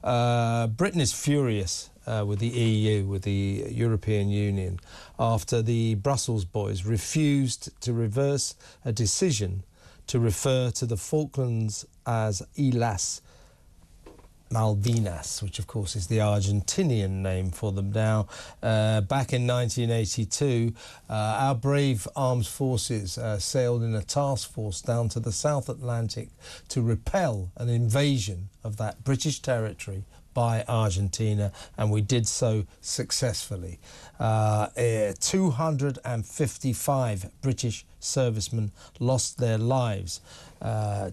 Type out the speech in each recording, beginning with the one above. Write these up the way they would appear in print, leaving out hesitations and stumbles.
Britain is furious with the EU, with the European Union, after the Brussels boys refused to reverse a decision to refer to the Falklands as Islas Malvinas, which of course is the Argentinian name for them now. Back in 1982, our brave armed forces sailed in a task force down to the South Atlantic to repel an invasion of that British territory by Argentina, and we did so successfully. 255 British servicemen lost their lives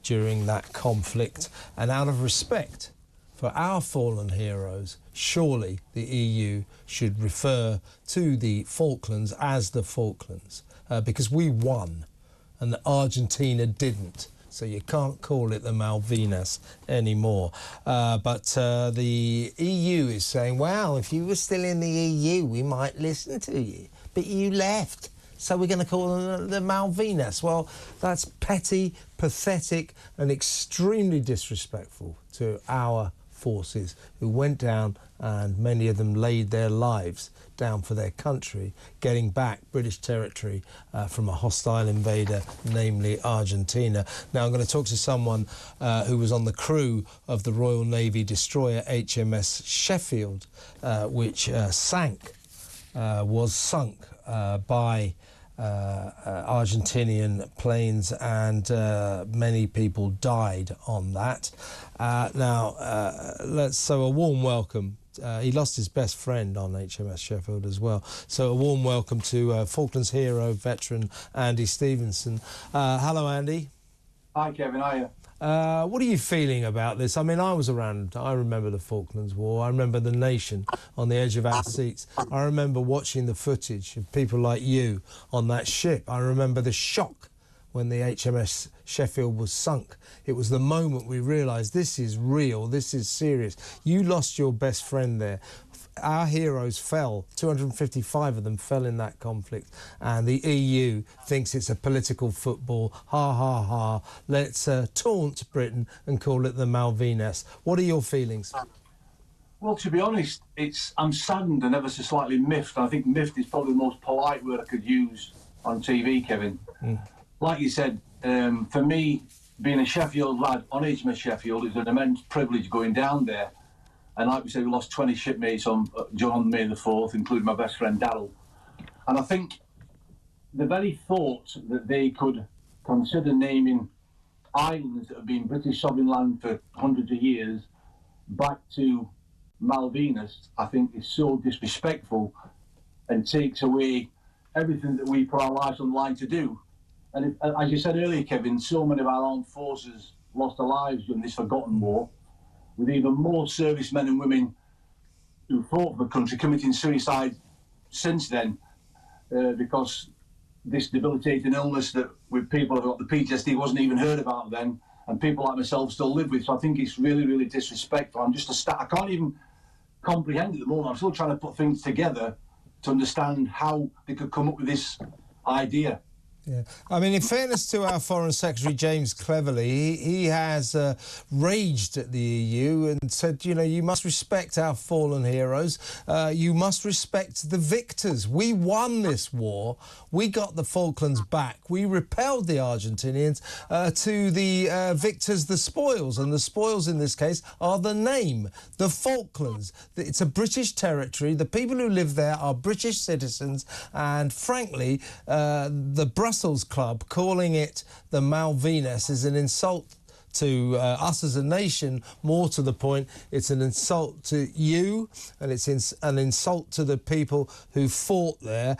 during that conflict, and out of respect for our fallen heroes, surely the EU should refer to the Falklands as the Falklands, because we won and Argentina didn't. So you can't call it the Malvinas anymore. But the EU is saying, well, if you were still in the EU, we might listen to you. But you left, so we're going to call them the Malvinas. Well, that's petty, pathetic and extremely disrespectful to our forces who went down, and many of them laid their lives down for their country, getting back British territory from a hostile invader, namely Argentina. Now I'm going to talk to someone who was on the crew of the Royal Navy destroyer HMS Sheffield, which was sunk by Argentinian planes, and many people died on that. So a warm welcome. He lost his best friend on HMS Sheffield as well. So a warm welcome to Falklands hero, veteran Andy Stephenson. Hello, Andy. Hi, Kevin. How are you? What are you feeling about this? I mean, I was around. I remember the Falklands War. I remember the nation on the edge of our seats. I remember watching the footage of people like you on that ship. I remember the shock when the HMS Sheffield was sunk. It was the moment we realised this is real, this is serious. You lost your best friend there. Our heroes fell, 255 of them fell in that conflict, and the EU thinks it's a political football. Ha, ha, ha. Let's taunt Britain and call it the Malvinas. What are your feelings? Well, to be honest, I'm saddened and ever so slightly miffed. I think miffed is probably the most polite word I could use on TV, Kevin. Like you said, for me, being a Sheffield lad on HMS Sheffield, is an immense privilege going down there. And like we said, we lost 20 shipmates on May the 4th, including my best friend Darryl. And I think the very thought that they could consider naming islands that have been British sovereign land for hundreds of years back to Malvinas, I think is so disrespectful and takes away everything that we put our lives on the line to do. And as you said earlier, Kevin, so many of our armed forces lost their lives during this forgotten war, with even more servicemen and women who fought for the country committing suicide since then, because this debilitating illness that with people who've got the PTSD wasn't even heard about then, and people like myself still live with. So I think it's really, really disrespectful. I can't even comprehend at the moment. I'm still trying to put things together to understand how they could come up with this idea. Yeah, I mean, in fairness to our Foreign Secretary James Cleverly, he has raged at the EU and said, you know, you must respect our fallen heroes. You must respect the victors. We won this war. We got the Falklands back. We repelled the Argentinians. To the victors, the spoils. And the spoils in this case are the name, the Falklands. It's a British territory. The people who live there are British citizens. And frankly, the Brussels Club calling it the Malvinas is an insult to us as a nation. More to the point, it's an insult to you, and it's an insult to the people who fought there.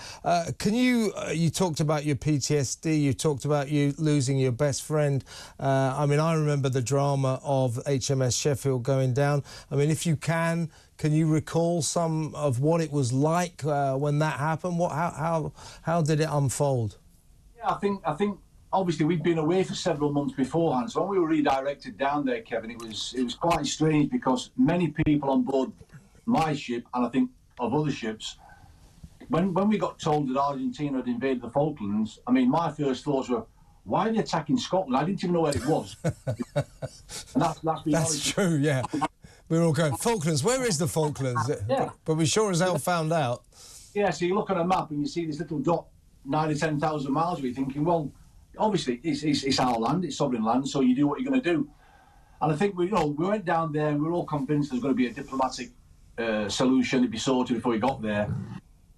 Can you talked about your PTSD, you talked about you losing your best friend. I mean, I remember the drama of HMS Sheffield going down. I mean, if you can you recall some of what it was like when that happened? How did it unfold? Yeah, I think obviously we'd been away for several months beforehand, so when we were redirected down there, Kevin, it was quite strange, because many people on board my ship, and I think of other ships, when we got told that Argentina had invaded the Falklands, I mean, my first thoughts were, why are they attacking Scotland? I didn't even know where it was. And that's true, yeah. We were all going, Falklands, where is the Falklands? Yeah. But we sure as hell found out. Yeah, so you look on a map and you see this little dot 9,000 or 10,000 miles away, thinking, well, obviously it's our land, it's sovereign land, so you do what you're going to do. And I think we went down there and we were all convinced there's going to be a diplomatic solution, it'd be sorted before we got there.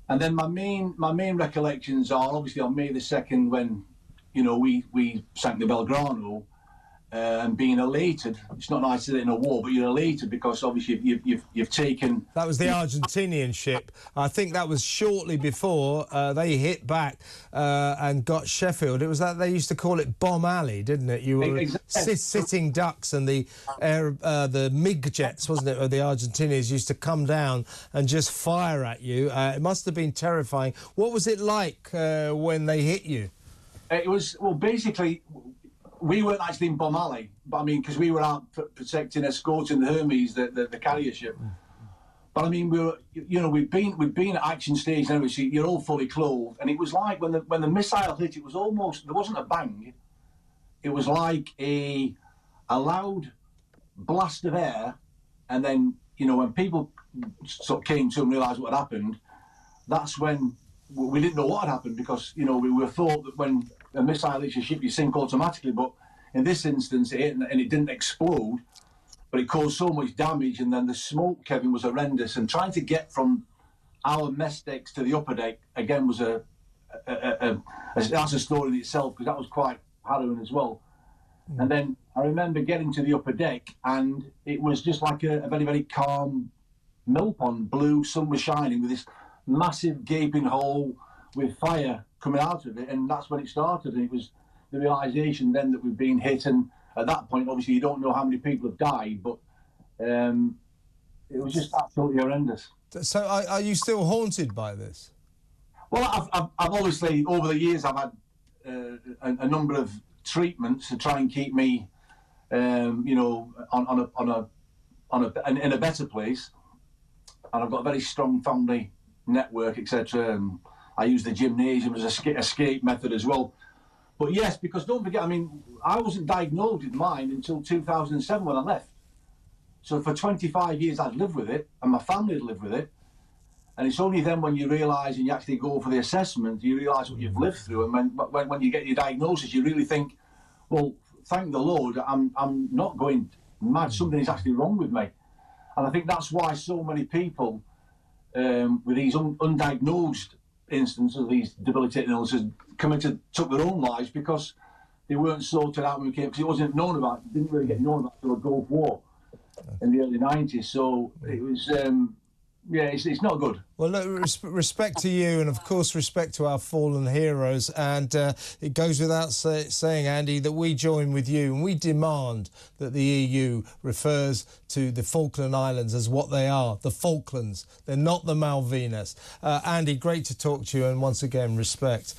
And then my main recollections are obviously on May the 2nd when, we sank the Belgrano. And being elated, it's not nice to say it in a war, but you're elated because obviously you've taken... That was the Argentinian ship. I think that was shortly before they hit back and got Sheffield. It was that they used to call it Bomb Alley, didn't it? You were sitting ducks, and the MiG jets, wasn't it, or the Argentinians used to come down and just fire at you. It must have been terrifying. What was it like when they hit you? It was, well, basically... We weren't actually in Bomb Alley, but I mean, because we were out protecting, escorting the Hermes, the carrier ship. But I mean, we'd been at action stage and everything. You're all fully clothed, and it was like when the missile hit, it was almost, there wasn't a bang. It was like a loud blast of air, and then when people sort of came to and realised what had happened, that's when we didn't know what had happened, because we were thought that when a missile hits your ship, you sink automatically. But in this instance, it hit and it didn't explode, but it caused so much damage. And then the smoke, Kevin, was horrendous. And trying to get from our mess decks to the upper deck again was that's a story in itself, because that was quite harrowing as well. And then I remember getting to the upper deck, and it was just like a very, very calm mill pond. Blue sun was shining with this massive gaping hole with fire coming out of it, and that's when it started. And it was the realisation then that we've been hit, and at that point obviously you don't know how many people have died, but it was just absolutely horrendous. So are you still haunted by this? Well, I've obviously over the years I've had a number of treatments to try and keep me in a better place, and I've got a very strong family network, etc., and I use the gymnasium as a escape method as well. But yes, because don't forget, I mean, I wasn't diagnosed with mine until 2007 when I left. So for 25 years I'd lived with it, and my family had lived with it. And it's only then when you realise and you actually go for the assessment, you realise what you've lived through. And when you get your diagnosis, you really think, well, thank the Lord, I'm not going mad. Something is actually wrong with me. And I think that's why so many people with these undiagnosed instances of these debilitating illnesses took their own lives because they weren't sorted out when we came, because it wasn't known about. It didn't really get known about until the Gulf War in the early 90s. So it was, it's not good. Well, look, respect to you, and of course respect to our fallen heroes. And it goes without saying, Andy, that we join with you and we demand that the EU refers to the Falkland Islands as what they are, the Falklands. They're not the Malvinas. Andy, great to talk to you, and once again, respect.